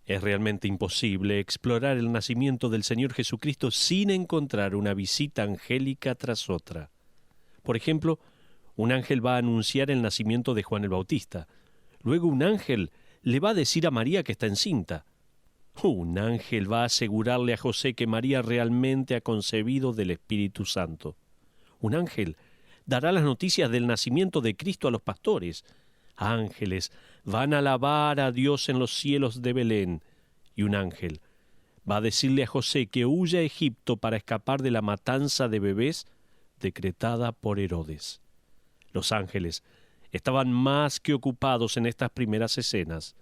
Es realmente imposible explorar el nacimiento del Señor Jesucristo sin encontrar una visita angélica tras otra. Por ejemplo, un ángel va a anunciar el nacimiento de Juan el Bautista. Luego un ángel le va a decir a María que está encinta. Un ángel va a asegurarle a José que María realmente ha concebido del Espíritu Santo. Un ángel dará las noticias del nacimiento de Cristo a los pastores. Ángeles van a alabar a Dios en los cielos de Belén. Y un ángel va a decirle a José que huya a Egipto para escapar de la matanza de bebés decretada por Herodes. Los ángeles estaban más que ocupados en estas primeras escenas.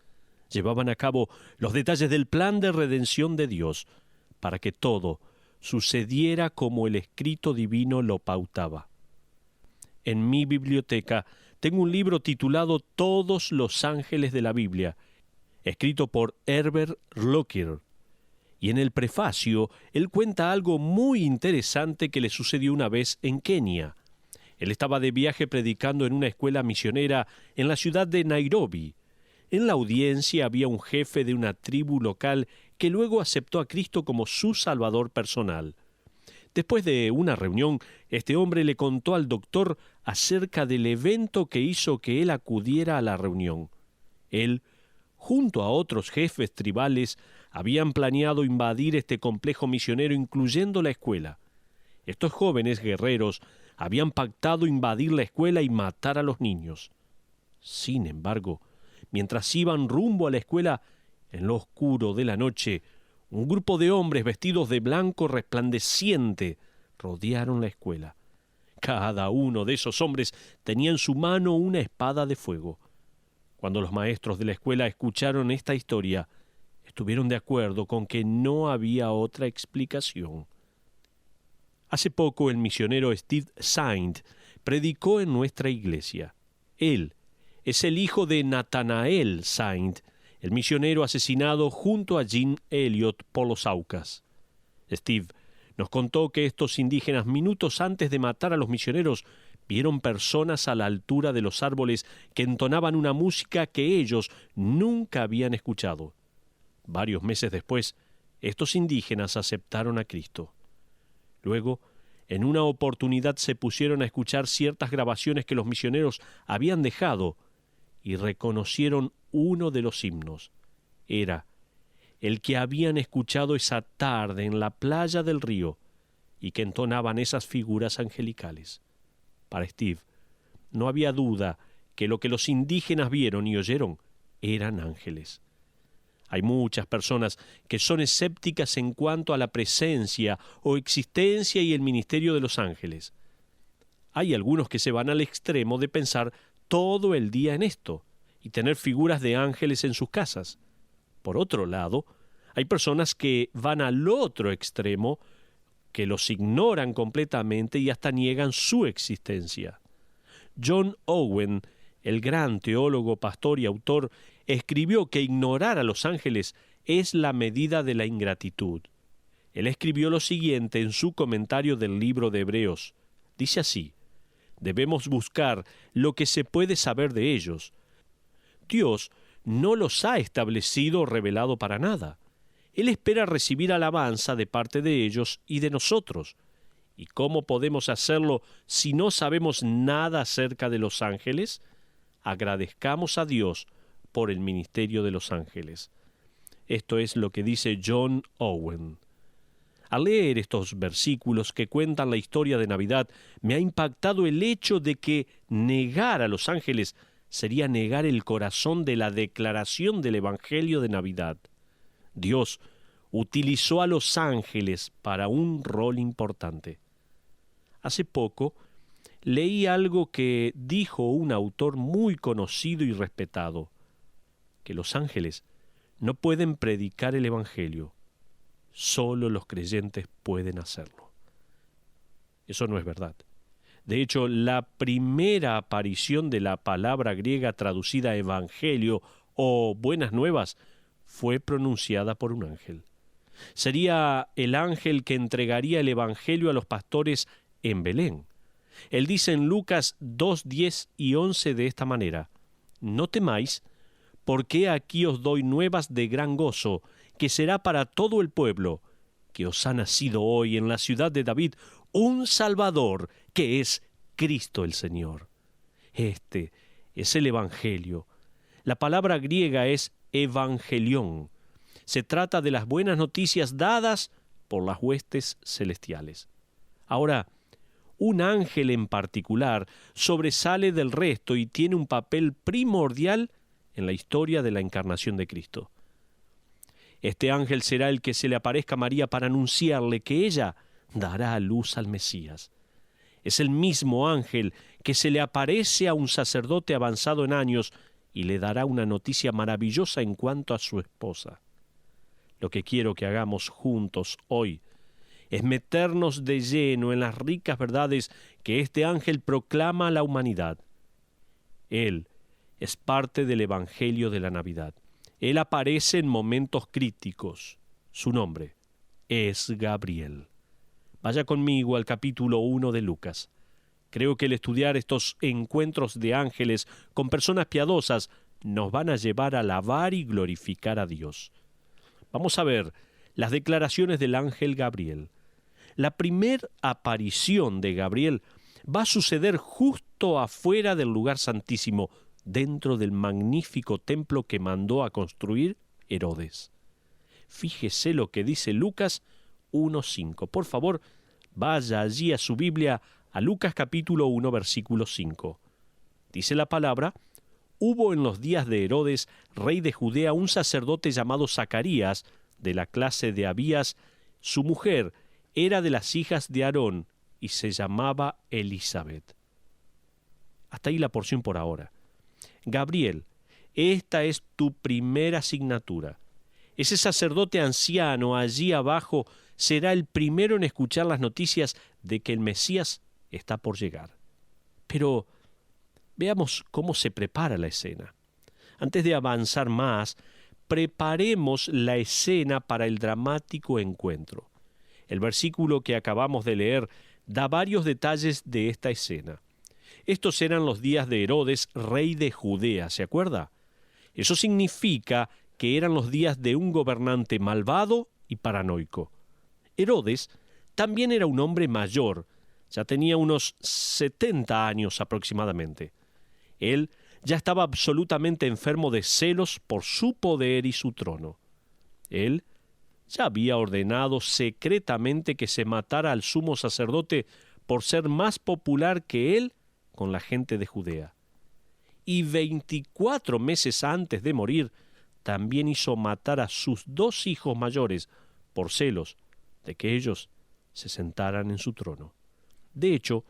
Llevaban a cabo los detalles del plan de redención de Dios para que todo sucediera como el escrito divino lo pautaba. En mi biblioteca tengo un libro titulado Todos los ángeles de la Biblia, escrito por Herbert Lockyer. Y en el prefacio, él cuenta algo muy interesante que le sucedió una vez en Kenia. Él estaba de viaje predicando en una escuela misionera en la ciudad de Nairobi. En la audiencia había un jefe de una tribu local que luego aceptó a Cristo como su Salvador personal. Después de una reunión, este hombre le contó al doctor acerca del evento que hizo que él acudiera a la reunión. Él, junto a otros jefes tribales, habían planeado invadir este complejo misionero, incluyendo la escuela. Estos jóvenes guerreros habían pactado invadir la escuela y matar a los niños. Sin embargo, mientras iban rumbo a la escuela, en lo oscuro de la noche, un grupo de hombres vestidos de blanco resplandeciente rodearon la escuela. Cada uno de esos hombres tenía en su mano una espada de fuego. Cuando los maestros de la escuela escucharon esta historia, estuvieron de acuerdo con que no había otra explicación. Hace poco el misionero Steve Saint predicó en nuestra iglesia. Él es el hijo de Nathanael Saint, el misionero asesinado junto a Jean Elliot por los Aucas. Steve nos contó que estos indígenas, minutos antes de matar a los misioneros, vieron personas a la altura de los árboles que entonaban una música que ellos nunca habían escuchado. Varios meses después, estos indígenas aceptaron a Cristo. Luego, en una oportunidad se pusieron a escuchar ciertas grabaciones que los misioneros habían dejado y reconocieron uno de los himnos. Era el que habían escuchado esa tarde en la playa del río y que entonaban esas figuras angelicales. Para Steve, no había duda que lo que los indígenas vieron y oyeron eran ángeles. Hay muchas personas que son escépticas en cuanto a la presencia o existencia y el ministerio de los ángeles. Hay algunos que se van al extremo de pensar todo el día en esto y tener figuras de ángeles en sus casas. Por otro lado, hay personas que van al otro extremo, que los ignoran completamente y hasta niegan su existencia. John Owen, el gran teólogo, pastor y autor, escribió que ignorar a los ángeles es la medida de la ingratitud. Él escribió lo siguiente en su comentario del libro de Hebreos. Dice así: debemos buscar lo que se puede saber de ellos. Dios no los ha establecido o revelado para nada. Él espera recibir alabanza de parte de ellos y de nosotros. ¿Y cómo podemos hacerlo si no sabemos nada acerca de los ángeles? Agradezcamos a Dios por el ministerio de los ángeles. Esto es lo que dice John Owen. Al leer estos versículos que cuentan la historia de Navidad, me ha impactado el hecho de que negar a los ángeles sería negar el corazón de la declaración del Evangelio de Navidad. Dios utilizó a los ángeles para un rol importante. Hace poco leí algo que dijo un autor muy conocido y respetado, que los ángeles no pueden predicar el Evangelio, solo los creyentes pueden hacerlo. Eso no es verdad. De hecho, la primera aparición de la palabra griega traducida evangelio o buenas nuevas fue pronunciada por un ángel. Sería el ángel que entregaría el evangelio a los pastores en Belén. Él dice en Lucas 2:10 y 11 de esta manera: no temáis, porque aquí os doy nuevas de gran gozo, que será para todo el pueblo, que os ha nacido hoy en la ciudad de David un Salvador, que es Cristo el Señor. Este es el Evangelio. La palabra griega es evangelión. Se trata de las buenas noticias dadas por las huestes celestiales. Ahora, un ángel en particular sobresale del resto y tiene un papel primordial en la historia de la encarnación de Cristo. Este ángel será el que se le aparezca a María para anunciarle que ella dará a luz al Mesías. Es el mismo ángel que se le aparece a un sacerdote avanzado en años y le dará una noticia maravillosa en cuanto a su esposa. Lo que quiero que hagamos juntos hoy es meternos de lleno en las ricas verdades que este ángel proclama a la humanidad. Él es parte del Evangelio de la Navidad. Él aparece en momentos críticos. Su nombre es Gabriel. Vaya conmigo al capítulo 1 de Lucas. Creo que el estudiar estos encuentros de ángeles con personas piadosas nos van a llevar a alabar y glorificar a Dios. Vamos a ver las declaraciones del ángel Gabriel. La primera aparición de Gabriel va a suceder justo afuera del lugar santísimo, dentro del magnífico templo que mandó a construir Herodes. Fíjese lo que dice Lucas 1:5. Por favor, vaya allí a su Biblia, a Lucas capítulo 1, versículo 5. Dice la palabra: hubo en los días de Herodes, rey de Judea, un sacerdote llamado Zacarías, de la clase de Abías. Su mujer era de las hijas de Aarón y se llamaba Elizabeth. Hasta ahí la porción por ahora. Gabriel, esta es tu primera asignatura. Ese sacerdote anciano allí abajo será el primero en escuchar las noticias de que el Mesías está por llegar. Pero veamos cómo se prepara la escena. Antes de avanzar más, preparemos la escena para el dramático encuentro. El versículo que acabamos de leer da varios detalles de esta escena. Estos eran los días de Herodes, rey de Judea, ¿se acuerda? Eso significa que eran los días de un gobernante malvado y paranoico. Herodes también era un hombre mayor, ya tenía unos 70 años aproximadamente. Él ya estaba absolutamente enfermo de celos por su poder y su trono. Él ya había ordenado secretamente que se matara al sumo sacerdote por ser más popular que él con la gente de Judea. Y 24 meses antes de morir, también hizo matar a sus 2 hijos mayores por celos de que ellos se sentaran en su trono. De hecho,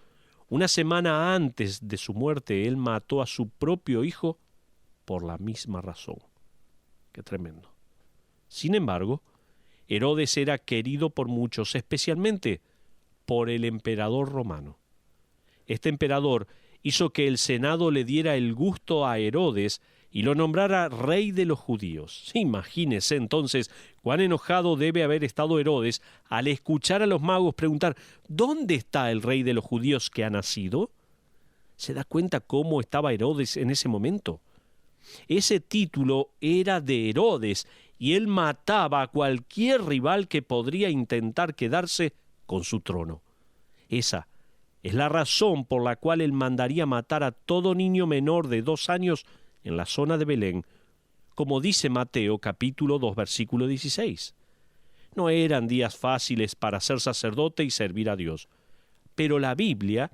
una semana antes de su muerte, él mató a su propio hijo por la misma razón. Qué tremendo. Sin embargo, Herodes era querido por muchos, especialmente por el emperador romano. Este emperador hizo que el Senado le diera el gusto a Herodes y lo nombrara rey de los judíos. Imagínese entonces cuán enojado debe haber estado Herodes al escuchar a los magos preguntar: ¿dónde está el rey de los judíos que ha nacido? ¿Se da cuenta cómo estaba Herodes en ese momento? Ese título era de Herodes y él mataba a cualquier rival que podría intentar quedarse con su trono. Esa es la razón por la cual él mandaría matar a todo niño menor de 2 años en la zona de Belén, como dice Mateo capítulo 2, versículo 16. No eran días fáciles para ser sacerdote y servir a Dios, pero la Biblia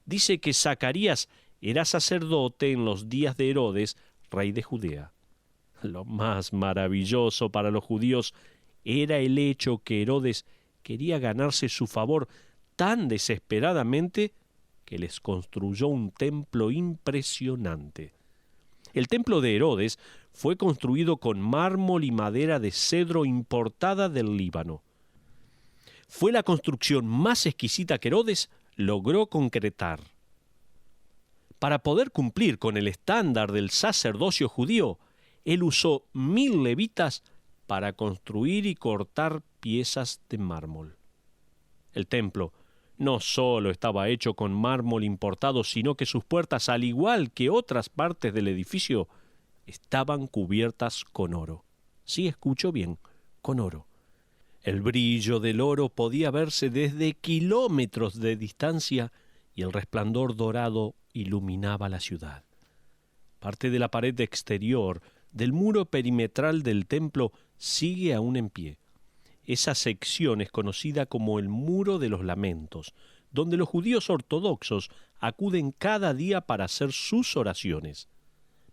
dice que Zacarías era sacerdote en los días de Herodes, rey de Judea. Lo más maravilloso para los judíos era el hecho que Herodes quería ganarse su favor tan desesperadamente que les construyó un templo impresionante. El templo de Herodes fue construido con mármol y madera de cedro importada del Líbano. Fue la construcción más exquisita que Herodes logró concretar. Para poder cumplir con el estándar del sacerdocio judío, él usó 1000 levitas para construir y cortar piezas de mármol. El templo no solo estaba hecho con mármol importado, sino que sus puertas, al igual que otras partes del edificio, estaban cubiertas con oro. Sí, escuchó bien, con oro. El brillo del oro podía verse desde kilómetros de distancia y el resplandor dorado iluminaba la ciudad. Parte de la pared exterior del muro perimetral del templo sigue aún en pie. Esa sección es conocida como el Muro de los Lamentos, donde los judíos ortodoxos acuden cada día para hacer sus oraciones.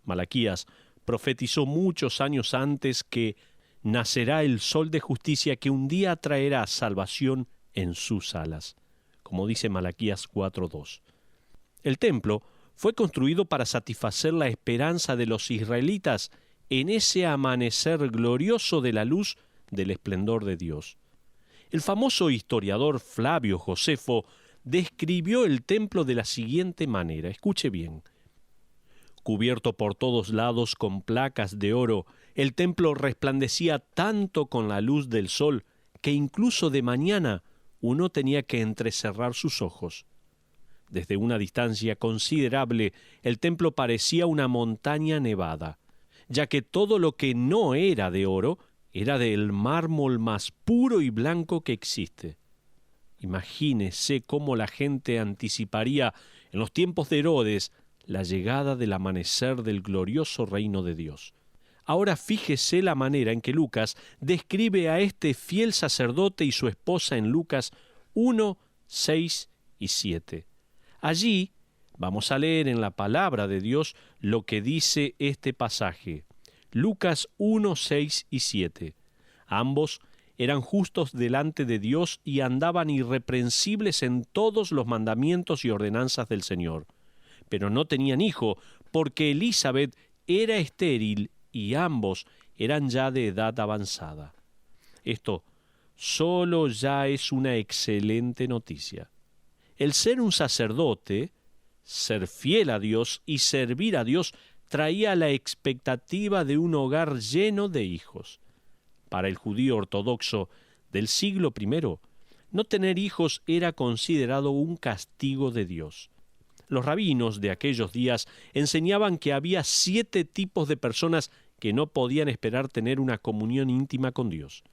Malaquías profetizó muchos años antes que nacerá el sol de justicia que un día traerá salvación en sus alas, como dice Malaquías 4:2. El templo fue construido para satisfacer la esperanza de los israelitas en ese amanecer glorioso de la luz del esplendor de Dios. El famoso historiador Flavio Josefo describió el templo de la siguiente manera, escuche bien. Cubierto por todos lados con placas de oro, el templo resplandecía tanto con la luz del sol que incluso de mañana uno tenía que entrecerrar sus ojos. Desde una distancia considerable, el templo parecía una montaña nevada, ya que todo lo que no era de oro era del mármol más puro y blanco que existe. Imagínese cómo la gente anticiparía en los tiempos de Herodes la llegada del amanecer del glorioso reino de Dios. Ahora fíjese la manera en que Lucas describe a este fiel sacerdote y su esposa en Lucas 1, 6 y 7. Allí vamos a leer en la palabra de Dios lo que dice este pasaje. Lucas 1, 6 y 7. Ambos eran justos delante de Dios y andaban irreprensibles en todos los mandamientos y ordenanzas del Señor. Pero no tenían hijo, porque Elisabet era estéril y ambos eran ya de edad avanzada. Esto solo ya es una excelente noticia. El ser un sacerdote, ser fiel a Dios y servir a Dios traía la expectativa de un hogar lleno de hijos. Para el judío ortodoxo del siglo I, no tener hijos era considerado un castigo de Dios. Los rabinos de aquellos días enseñaban que había 7 tipos de personas que no podían esperar tener una comunión íntima con Dios.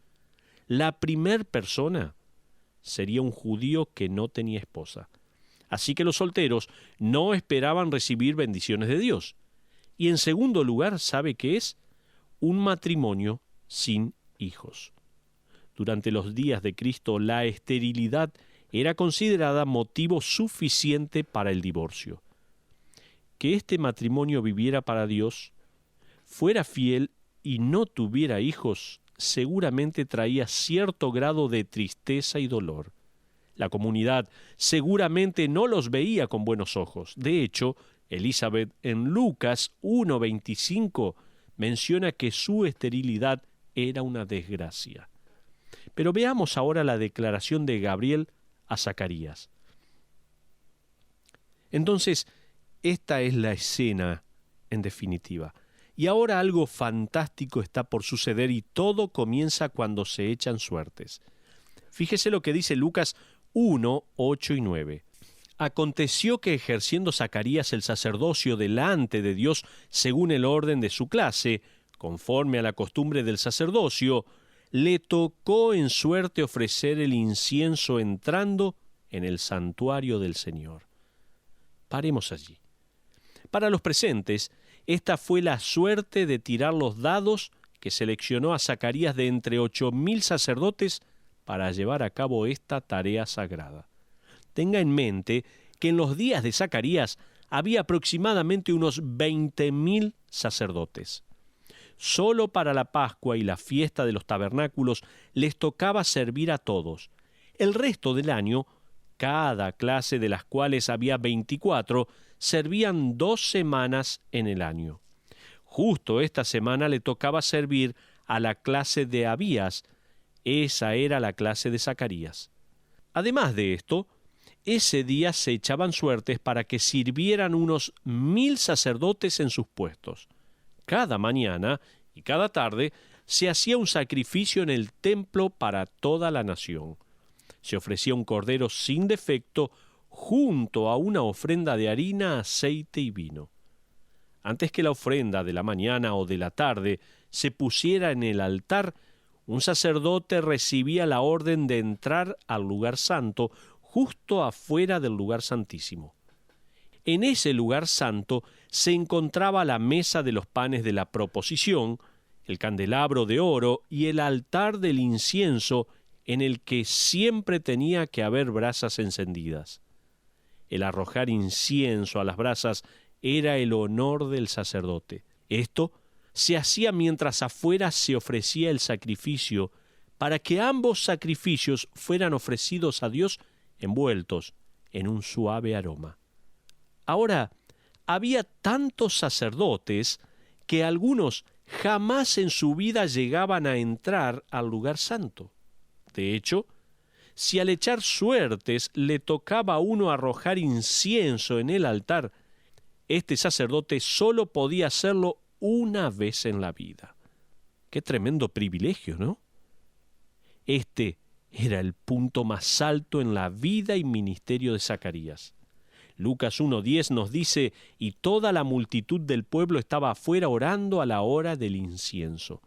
La primer persona sería un judío que no tenía esposa. Así que los solteros no esperaban recibir bendiciones de Dios. Y en segundo lugar, ¿sabe qué es? Un matrimonio sin hijos. Durante los días de Cristo, la esterilidad era considerada motivo suficiente para el divorcio. Que este matrimonio viviera para Dios, fuera fiel y no tuviera hijos, seguramente traía cierto grado de tristeza y dolor. La comunidad seguramente no los veía con buenos ojos. De hecho, Elisabet en Lucas 1:25 menciona que su esterilidad era una desgracia. Pero veamos ahora la declaración de Gabriel a Zacarías. Entonces, esta es la escena en definitiva. Y ahora algo fantástico está por suceder y todo comienza cuando se echan suertes. Fíjese lo que dice Lucas 1, 8 y 9. Aconteció que ejerciendo Zacarías el sacerdocio delante de Dios según el orden de su clase, conforme a la costumbre del sacerdocio, le tocó en suerte ofrecer el incienso entrando en el santuario del Señor. Paremos allí. Para los presentes, esta fue la suerte de tirar los dados que seleccionó a Zacarías de entre 8,000 sacerdotes para llevar a cabo esta tarea sagrada. Tenga en mente que en los días de Zacarías había aproximadamente unos 20,000 sacerdotes. Solo para la Pascua y la fiesta de los tabernáculos les tocaba servir a todos. El resto del año, cada clase de las cuales había 24, servían 2 semanas en el año. Justo esta semana le tocaba servir a la clase de Abías. Esa era la clase de Zacarías. Además de esto, ese día se echaban suertes para que sirvieran unos 1,000 sacerdotes en sus puestos. Cada mañana y cada tarde se hacía un sacrificio en el templo para toda la nación. Se ofrecía un cordero sin defecto junto a una ofrenda de harina, aceite y vino. Antes que la ofrenda de la mañana o de la tarde se pusiera en el altar, un sacerdote recibía la orden de entrar al lugar santo justo afuera del lugar santísimo. En ese lugar santo se encontraba la mesa de los panes de la proposición, el candelabro de oro y el altar del incienso en el que siempre tenía que haber brasas encendidas. El arrojar incienso a las brasas era el honor del sacerdote. Esto se hacía mientras afuera se ofrecía el sacrificio, para que ambos sacrificios fueran ofrecidos a Dios envueltos en un suave aroma. Ahora, había tantos sacerdotes que algunos jamás en su vida llegaban a entrar al lugar santo. De hecho, si al echar suertes le tocaba a uno arrojar incienso en el altar, este sacerdote solo podía hacerlo una vez en la vida. Qué tremendo privilegio, ¿no? Este era el punto más alto en la vida y ministerio de Zacarías. Lucas 1:10 nos dice, y toda la multitud del pueblo estaba afuera orando a la hora del incienso.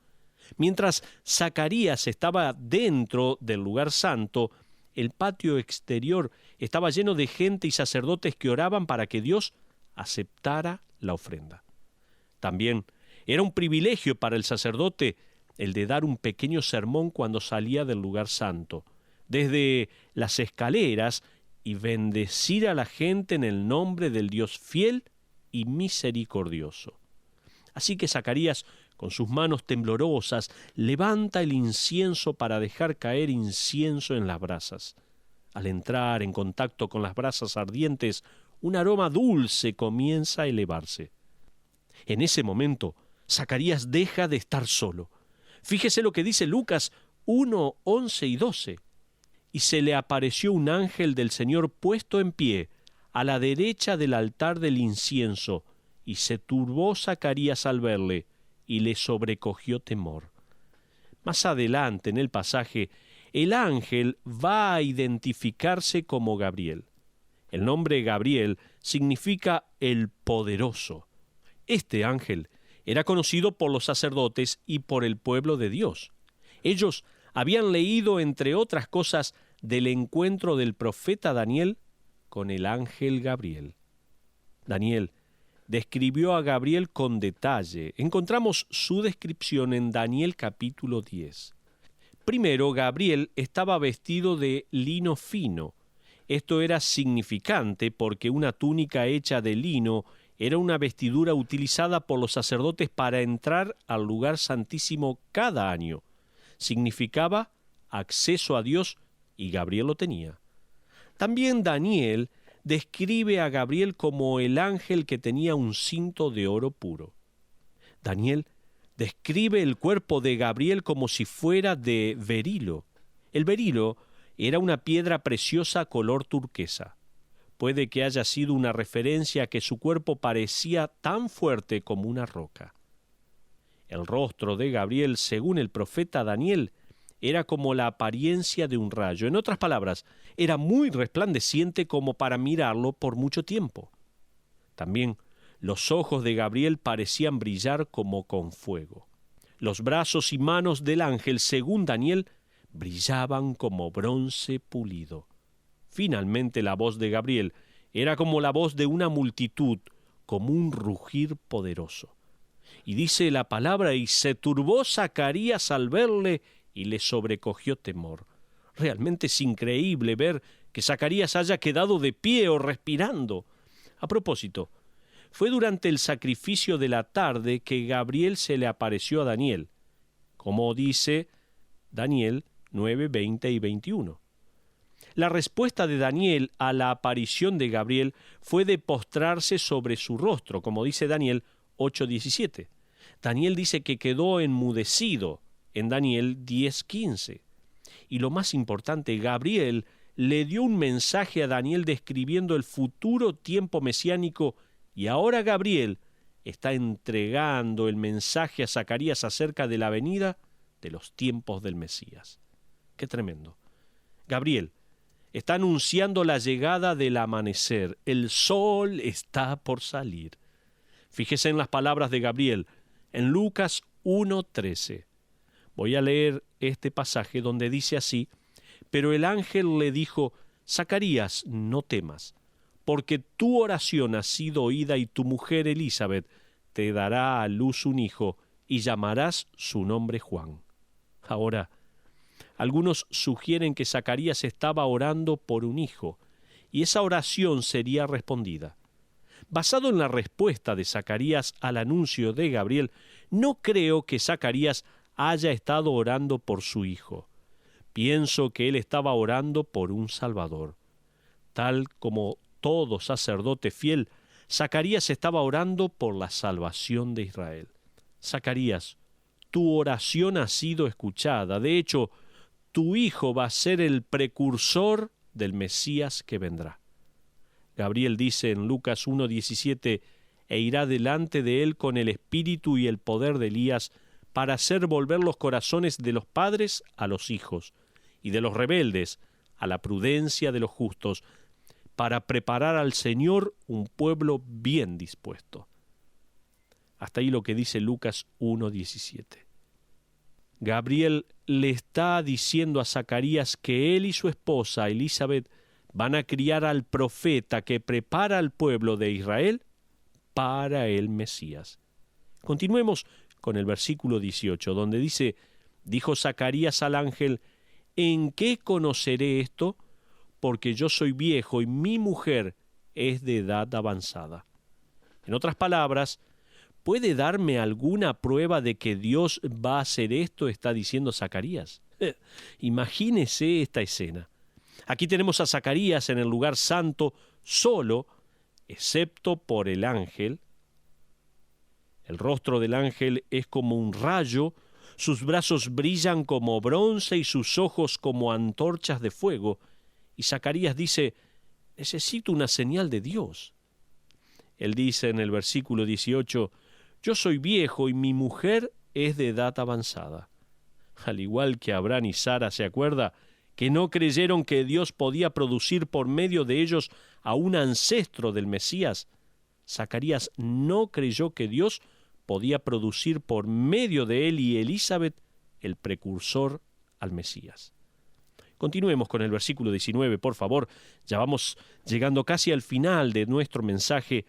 Mientras Zacarías estaba dentro del lugar santo, el patio exterior estaba lleno de gente y sacerdotes que oraban para que Dios aceptara la ofrenda. También era un privilegio para el sacerdote el de dar un pequeño sermón cuando salía del lugar santo, desde las escaleras, y bendecir a la gente en el nombre del Dios fiel y misericordioso. Así que Zacarías, con sus manos temblorosas, levanta el incienso para dejar caer incienso en las brasas. Al entrar en contacto con las brasas ardientes, un aroma dulce comienza a elevarse. En ese momento, Zacarías deja de estar solo. Fíjese lo que dice Lucas 1, 11 y 12. Y se le apareció un ángel del Señor puesto en pie, a la derecha del altar del incienso, y se turbó Zacarías al verle, y le sobrecogió temor. Más adelante en el pasaje, el ángel va a identificarse como Gabriel. El nombre Gabriel significa el poderoso. Este ángel era conocido por los sacerdotes y por el pueblo de Dios. Ellos habían leído, entre otras cosas, del encuentro del profeta Daniel con el ángel Gabriel. Daniel describió a Gabriel con detalle. Encontramos su descripción en Daniel capítulo 10. Primero, Gabriel estaba vestido de lino fino. Esto era significante porque una túnica hecha de lino era una vestidura utilizada por los sacerdotes para entrar al lugar santísimo cada año. Significaba acceso a Dios y Gabriel lo tenía. También Daniel describe a Gabriel como el ángel que tenía un cinto de oro puro. Daniel describe el cuerpo de Gabriel como si fuera de berilo. El berilo era una piedra preciosa color turquesa. Puede que haya sido una referencia a que su cuerpo parecía tan fuerte como una roca. El rostro de Gabriel, según el profeta Daniel, era como la apariencia de un rayo. En otras palabras, era muy resplandeciente como para mirarlo por mucho tiempo. También los ojos de Gabriel parecían brillar como con fuego. Los brazos y manos del ángel, según Daniel, brillaban como bronce pulido. Finalmente, la voz de Gabriel era como la voz de una multitud, como un rugir poderoso. Y dice la palabra, y se turbó Zacarías al verle, y le sobrecogió temor. Realmente es increíble ver que Zacarías haya quedado de pie o respirando. A propósito, fue durante el sacrificio de la tarde que Gabriel se le apareció a Daniel, como dice Daniel 9, 20 y 21. La respuesta de Daniel a la aparición de Gabriel fue de postrarse sobre su rostro, como dice Daniel 8:17. Daniel dice que quedó enmudecido en Daniel 10:15. Y lo más importante, Gabriel le dio un mensaje a Daniel describiendo el futuro tiempo mesiánico, y ahora Gabriel está entregando el mensaje a Zacarías acerca de la venida de los tiempos del Mesías. ¡Qué tremendo! Gabriel está anunciando la llegada del amanecer. El sol está por salir. Fíjese en las palabras de Gabriel, en Lucas 1:13. Voy a leer este pasaje donde dice así: pero el ángel le dijo: Zacarías, no temas, porque tu oración ha sido oída y tu mujer Elisabet te dará a luz un hijo y llamarás su nombre Juan. Ahora, algunos sugieren que Zacarías estaba orando por un hijo y esa oración sería respondida. Basado en la respuesta de Zacarías al anuncio de Gabriel, no creo que Zacarías haya estado orando por su hijo. Pienso que él estaba orando por un Salvador. Tal como todo sacerdote fiel, Zacarías estaba orando por la salvación de Israel. Zacarías, tu oración ha sido escuchada. De hecho, tu hijo va a ser el precursor del Mesías que vendrá. Gabriel dice en Lucas 1:17, e irá delante de él con el espíritu y el poder de Elías para hacer volver los corazones de los padres a los hijos y de los rebeldes a la prudencia de los justos, para preparar al Señor un pueblo bien dispuesto. Hasta ahí lo que dice Lucas 1:17. Gabriel le está diciendo a Zacarías que él y su esposa Elisabet van a criar al profeta que prepara al pueblo de Israel para el Mesías. Continuemos con el versículo 18, donde dice: dijo Zacarías al ángel: ¿en qué conoceré esto? Porque yo soy viejo y mi mujer es de edad avanzada. En otras palabras, ¿puede darme alguna prueba de que Dios va a hacer esto?, está diciendo Zacarías. Imagínese esta escena. Aquí tenemos a Zacarías en el lugar santo, solo, excepto por el ángel. El rostro del ángel es como un rayo, sus brazos brillan como bronce y sus ojos como antorchas de fuego. Y Zacarías dice: necesito una señal de Dios. Él dice en el versículo 18: yo soy viejo y mi mujer es de edad avanzada. Al igual que Abraham y Sara, ¿se acuerda?, que no creyeron que Dios podía producir por medio de ellos a un ancestro del Mesías. Zacarías no creyó que Dios podía producir por medio de él y Elisabet el precursor al Mesías. Continuemos con el versículo 19, por favor. Ya vamos llegando casi al final de nuestro mensaje.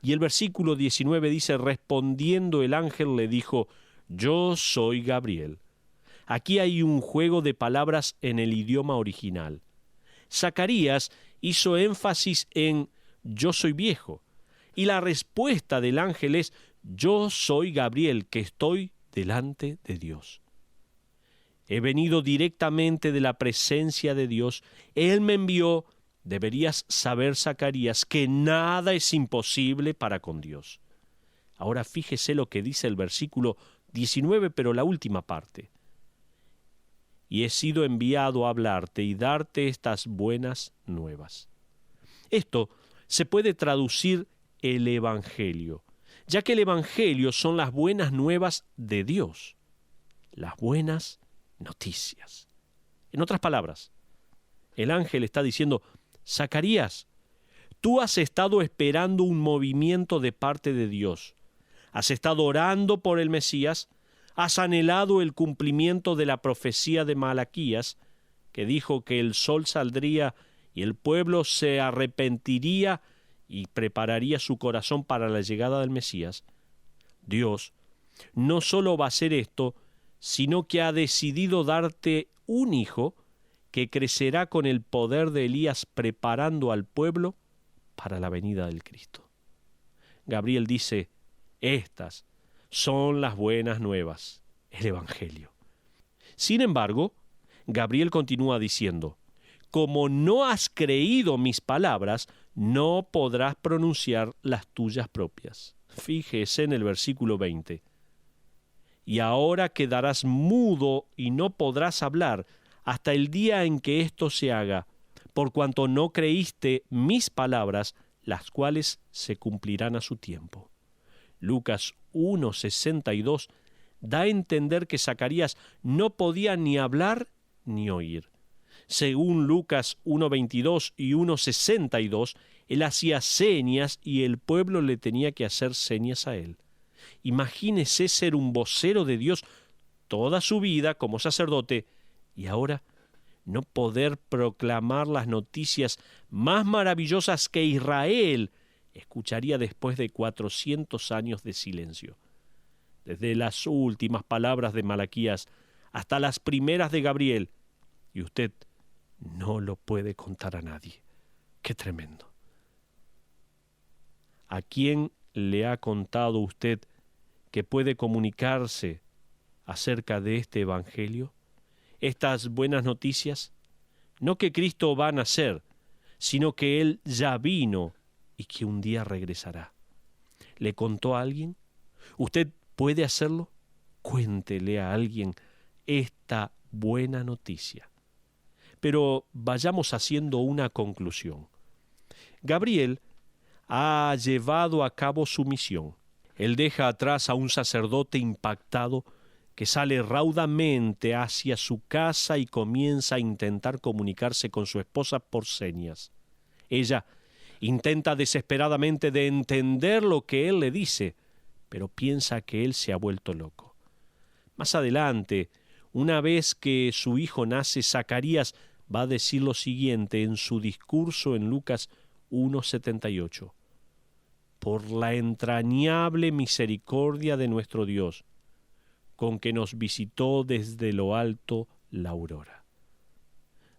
Y el versículo 19 dice: respondiendo el ángel le dijo: yo soy Gabriel. Aquí hay un juego de palabras en el idioma original. Zacarías hizo énfasis en yo soy viejo, y la respuesta del ángel es: yo soy Gabriel, que estoy delante de Dios. He venido directamente de la presencia de Dios. Él me envió. Deberías saber, Zacarías, que nada es imposible para con Dios. Ahora fíjese lo que dice el versículo 19, pero la última parte. Y he sido enviado a hablarte y darte estas buenas nuevas. Esto se puede traducir el Evangelio, ya que el Evangelio son las buenas nuevas de Dios, las buenas noticias. En otras palabras, el ángel está diciendo: Zacarías, tú has estado esperando un movimiento de parte de Dios, has estado orando por el Mesías, has anhelado el cumplimiento de la profecía de Malaquías, que dijo que el sol saldría y el pueblo se arrepentiría y prepararía su corazón para la llegada del Mesías. Dios no solo va a hacer esto, sino que ha decidido darte un hijo que crecerá con el poder de Elías, preparando al pueblo para la venida del Cristo. Gabriel dice: estas son las buenas nuevas, el Evangelio. Sin embargo, Gabriel continúa diciendo: como no has creído mis palabras, no podrás pronunciar las tuyas propias. Fíjese en el versículo 20. Y ahora quedarás mudo y no podrás hablar hasta el día en que esto se haga, por cuanto no creíste mis palabras, las cuales se cumplirán a su tiempo. Lucas 1:62 da a entender que Zacarías no podía ni hablar ni oír. Según Lucas 1:22 y 1:62, Él hacía señas y el pueblo le tenía que hacer señas a él. Imagínese ser un vocero de Dios toda su vida como sacerdote y ahora no poder proclamar las noticias más maravillosas que Israel escucharía después de 400 años de silencio. Desde las últimas palabras de Malaquías hasta las primeras de Gabriel, y usted no lo puede contar a nadie. ¡Qué tremendo! ¿A quién le ha contado usted que puede comunicarse acerca de este Evangelio? Estas buenas noticias, no que Cristo va a nacer, sino que Él ya vino y que un día regresará. ¿Le contó a alguien? ¿Usted puede hacerlo? Cuéntele a alguien esta buena noticia. Pero vayamos haciendo una conclusión. Gabriel ha llevado a cabo su misión. Él deja atrás a un sacerdote impactado que sale raudamente hacia su casa y comienza a intentar comunicarse con su esposa por señas. Ella intenta desesperadamente de entender lo que él le dice, pero piensa que él se ha vuelto loco. Más adelante, una vez que su hijo nace, Zacarías va a decir lo siguiente en su discurso en Lucas 1:78. Por la entrañable misericordia de nuestro Dios, con que nos visitó desde lo alto la aurora.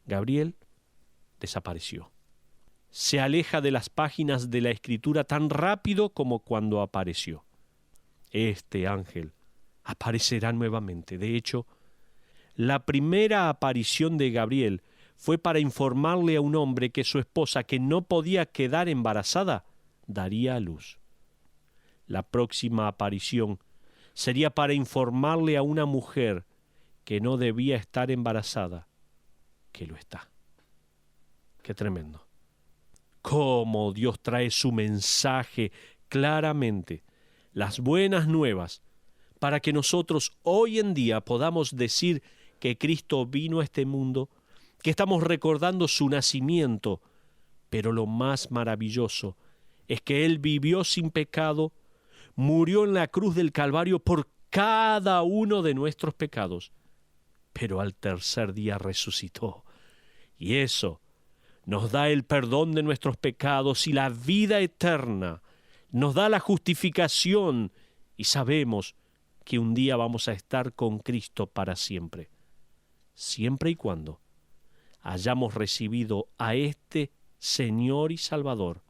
Gabriel desapareció. Se aleja de las páginas de la Escritura tan rápido como cuando apareció. Este ángel aparecerá nuevamente. De hecho, la primera aparición de Gabriel fue para informarle a un hombre que su esposa, que no podía quedar embarazada, daría a luz. La próxima aparición sería para informarle a una mujer que no debía estar embarazada, que lo está. ¡Qué tremendo! Cómo Dios trae su mensaje claramente, las buenas nuevas, para que nosotros hoy en día podamos decir que Cristo vino a este mundo, que estamos recordando su nacimiento, pero lo más maravilloso es que Él vivió sin pecado, murió en la cruz del Calvario por cada uno de nuestros pecados, pero al tercer día resucitó. Y eso nos da el perdón de nuestros pecados y la vida eterna, nos da la justificación y sabemos que un día vamos a estar con Cristo para siempre, siempre y cuando hayamos recibido a este Señor y Salvador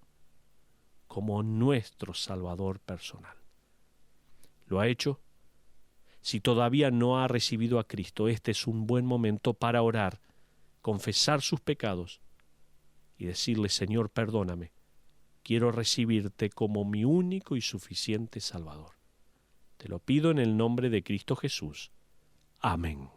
como nuestro Salvador personal. ¿Lo ha hecho? Si todavía no ha recibido a Cristo, este es un buen momento para orar, confesar sus pecados y decirle: Señor, perdóname, quiero recibirte como mi único y suficiente Salvador. Te lo pido en el nombre de Cristo Jesús. Amén.